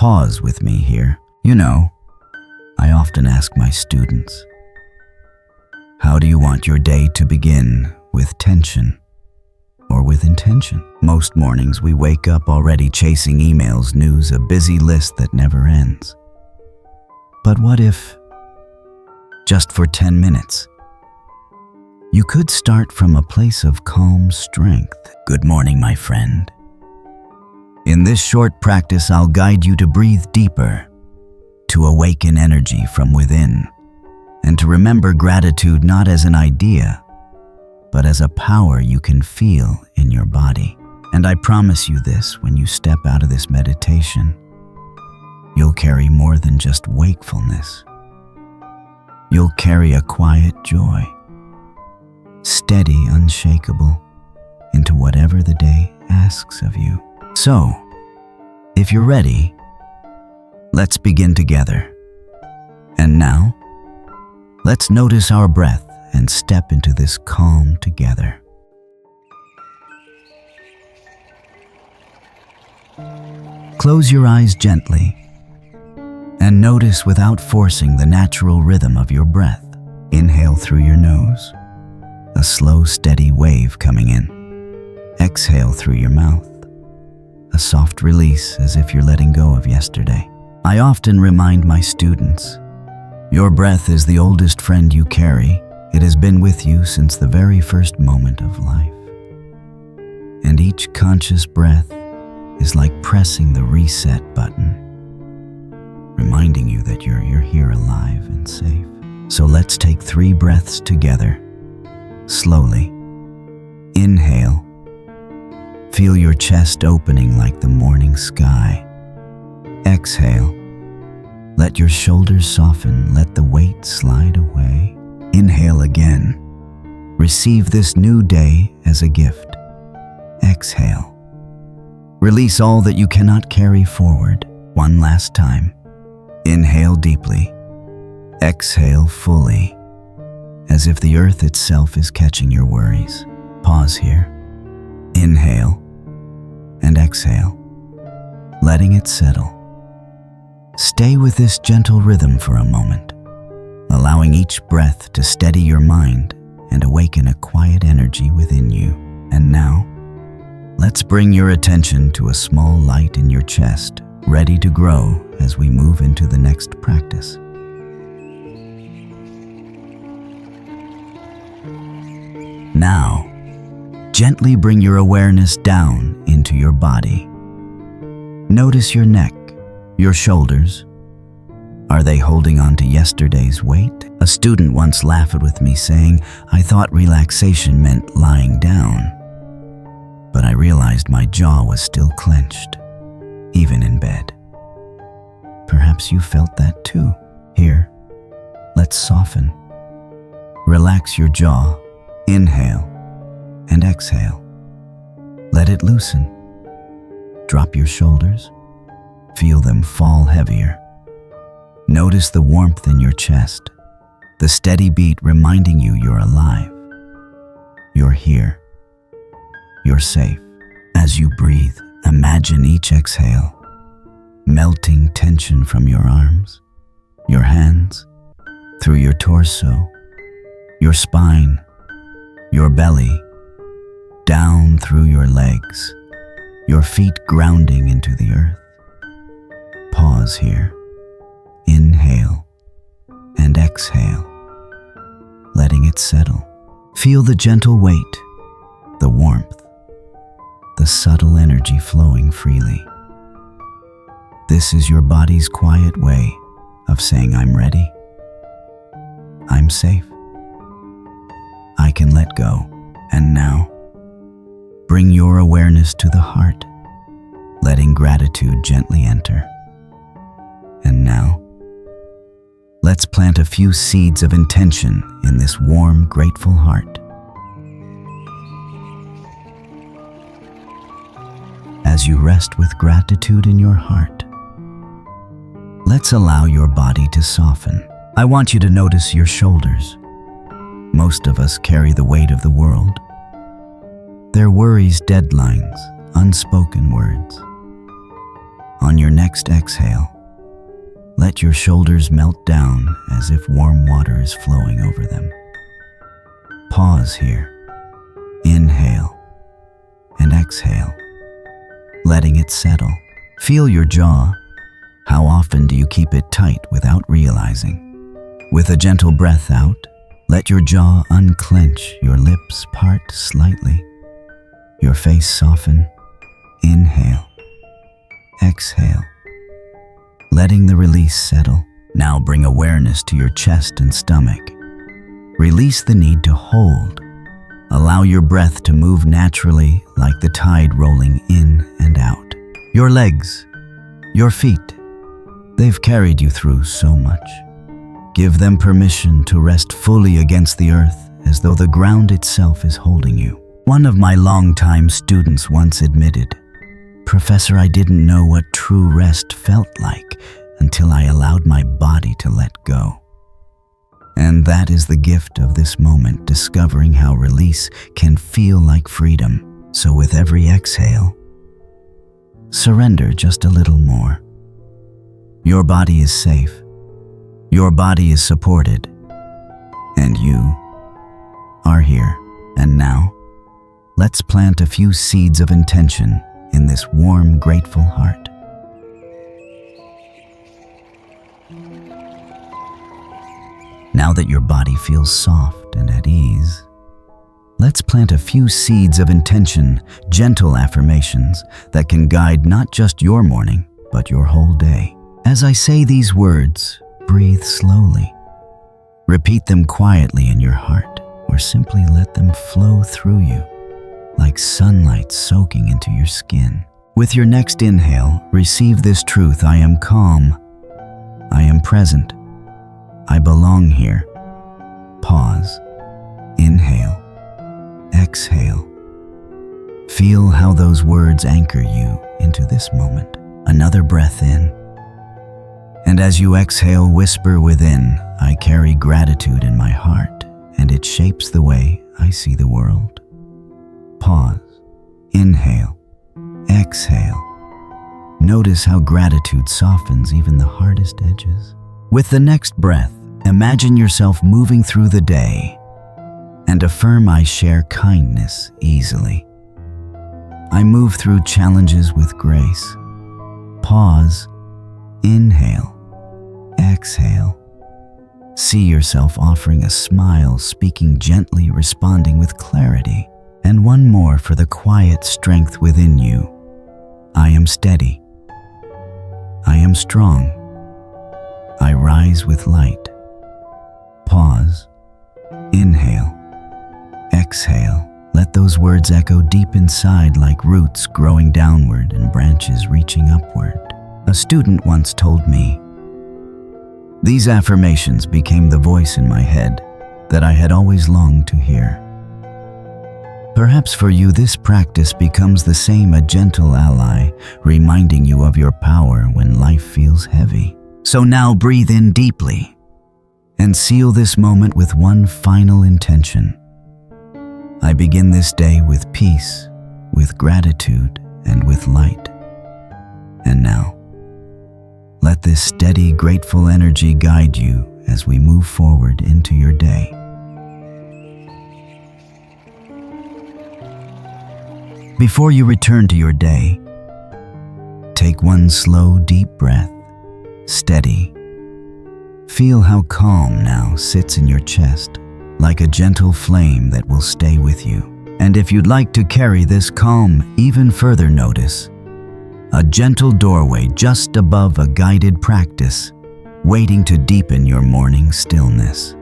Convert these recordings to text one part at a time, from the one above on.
pause with me here. I often ask my students, how do you want your day to begin, with tension or with intention? Most mornings we wake up already chasing emails, news, a busy list that never ends. But what if, just for 10 minutes, you could start from a place of calm strength? Good morning, my friend. In this short practice, I'll guide you to breathe deeper, to awaken energy from within, and to remember gratitude not as an idea, but as a power you can feel in your body. And I promise you this, when you step out of this meditation, you'll carry more than just wakefulness. You'll carry a quiet joy, steady, unshakable, into whatever the day asks of you. So, if you're ready, let's begin together. And now, let's notice our breath and step into this calm together. Close your eyes gently and notice without forcing the natural rhythm of your breath. Inhale through your nose, a slow, steady wave coming in. Exhale through your mouth, a soft release as if you're letting go of yesterday. I often remind my students, your breath is the oldest friend you carry. It has been with you since the very first moment of life. And each conscious breath is like pressing the reset button, reminding you that you're here alive and safe. So let's take 3 breaths together. Slowly. Inhale. Feel your chest opening like the morning sky. Exhale. Let your shoulders soften, let the weight slide away. Inhale again. Receive this new day as a gift. Exhale. Release all that you cannot carry forward. One last time. Inhale deeply. Exhale fully, as if the earth itself is catching your worries. Pause here. Inhale and exhale, letting it settle. Stay with this gentle rhythm for a moment, allowing each breath to steady your mind and awaken a quiet energy within you. And now, let's bring your attention to a small light in your chest, ready to grow as we move into the next practice. Now, gently bring your awareness down into your body. Notice your neck, your shoulders. Are they holding on to yesterday's weight? A student once laughed with me saying, I thought relaxation meant lying down. But I realized my jaw was still clenched, even in bed. Perhaps you felt that too. Here, let's soften. Relax your jaw. Inhale and exhale. Let it loosen. Drop your shoulders. Feel them fall heavier. Notice the warmth in your chest, the steady beat reminding you you're alive. You're here. You're safe. As you breathe, imagine each exhale melting tension from your arms, your hands, through your torso, your spine, your belly, down through your legs, your feet grounding into the earth. Pause here. Inhale and exhale, letting it settle. Feel the gentle weight, the warmth, the subtle energy flowing freely. This is your body's quiet way of saying, I'm ready, I'm safe, I can let go. And now, bring your awareness to the heart, letting gratitude gently enter. And now, let's plant a few seeds of intention in this warm, grateful heart. As you rest with gratitude in your heart, let's allow your body to soften. I want you to notice your shoulders. Most of us carry the weight of the world. Their worries, deadlines, unspoken words. On your next exhale, let your shoulders melt down as if warm water is flowing over them. Pause here. Inhale and exhale, letting it settle. Feel your jaw. How often do you keep it tight without realizing? With a gentle breath out, let your jaw unclench, your lips part slightly, your face soften. Inhale, exhale, letting the release settle. Now bring awareness to your chest and stomach. Release the need to hold. Allow your breath to move naturally like the tide rolling in and out. Your legs, your feet, they've carried you through so much. Give them permission to rest fully against the earth as though the ground itself is holding you. One of my longtime students once admitted, "Professor, I didn't know what true rest felt like until I allowed my body to let go." And that is the gift of this moment, discovering how release can feel like freedom. So with every exhale, surrender just a little more. Your body is safe. Your body is supported. And you are here. And now, let's plant a few seeds of intention in this warm, grateful heart. Now that your body feels soft and at ease, let's plant a few seeds of intention, gentle affirmations that can guide not just your morning, but your whole day. As I say these words, breathe slowly. Repeat them quietly in your heart, or simply let them flow through you, like sunlight soaking into your skin. With your next inhale, receive this truth: I am calm. I am present. I belong here. Pause. Inhale. Exhale. Feel how those words anchor you into this moment. Another breath in. And as you exhale, whisper within, I carry gratitude in my heart, and it shapes the way I see the world. Pause. Inhale. Exhale. Notice how gratitude softens even the hardest edges. With the next breath, imagine yourself moving through the day and affirm, I share kindness easily. I move through challenges with grace. Pause. Inhale. Exhale. See yourself offering a smile, speaking gently, responding with clarity. And one more for the quiet strength within you. I am steady. I am strong. I rise with light. Pause. Inhale. Exhale. Let those words echo deep inside like roots growing downward and branches reaching upward. A student once told me, these affirmations became the voice in my head that I had always longed to hear. Perhaps for you, this practice becomes the same, a gentle ally, reminding you of your power when life feels heavy. So now breathe in deeply and seal this moment with one final intention. I begin this day with peace, with gratitude, and with light. And now, let this steady, grateful energy guide you as we move forward into your day. Before you return to your day, take one slow, deep breath, steady. Feel how calm now sits in your chest, like a gentle flame that will stay with you. And if you'd like to carry this calm even further, notice a gentle doorway just above a guided practice, waiting to deepen your morning stillness.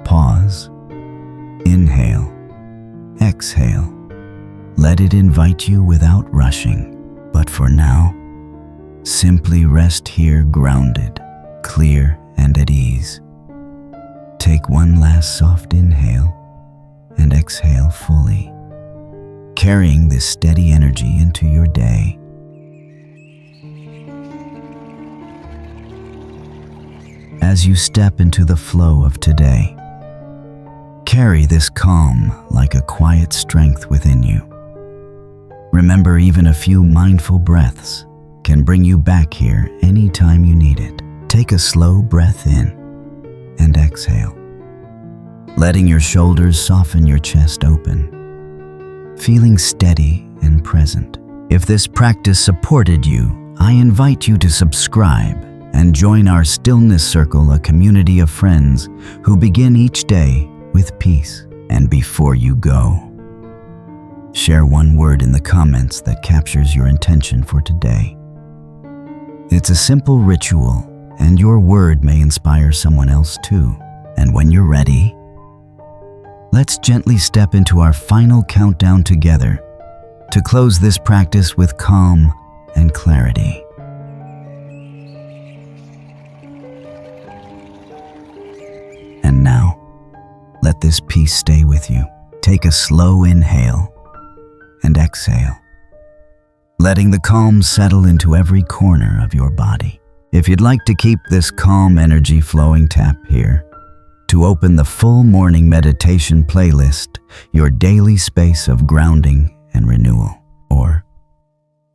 Pause. Inhale. Exhale. Let it invite you without rushing. But for now, simply rest here grounded, clear, and at ease. Take one last soft inhale and exhale fully, carrying this steady energy into your day. As you step into the flow of today, carry this calm like a quiet strength within you. Remember, even a few mindful breaths can bring you back here anytime you need it. Take a slow breath in and exhale, letting your shoulders soften, your chest open, feeling steady and present. If this practice supported you, I invite you to subscribe and join our Stillness Circle, a community of friends who begin each day with peace. And before you go, share one word in the comments that captures your intention for today. It's a simple ritual, and your word may inspire someone else too. And when you're ready, let's gently step into our final countdown together to close this practice with calm and clarity. And now, let this peace stay with you. Take a slow inhale and exhale, letting the calm settle into every corner of your body. If you'd like to keep this calm energy flowing, tap here to open the full morning meditation playlist, your daily space of grounding and renewal. Or,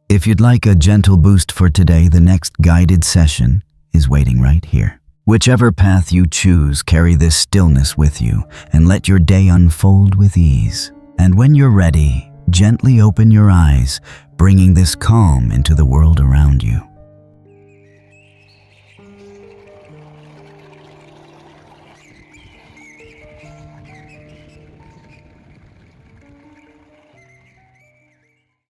if you'd like a gentle boost for today, the next guided session is waiting right here. Whichever path you choose, carry this stillness with you and let your day unfold with ease. And when you're ready, gently open your eyes, bringing this calm into the world around you.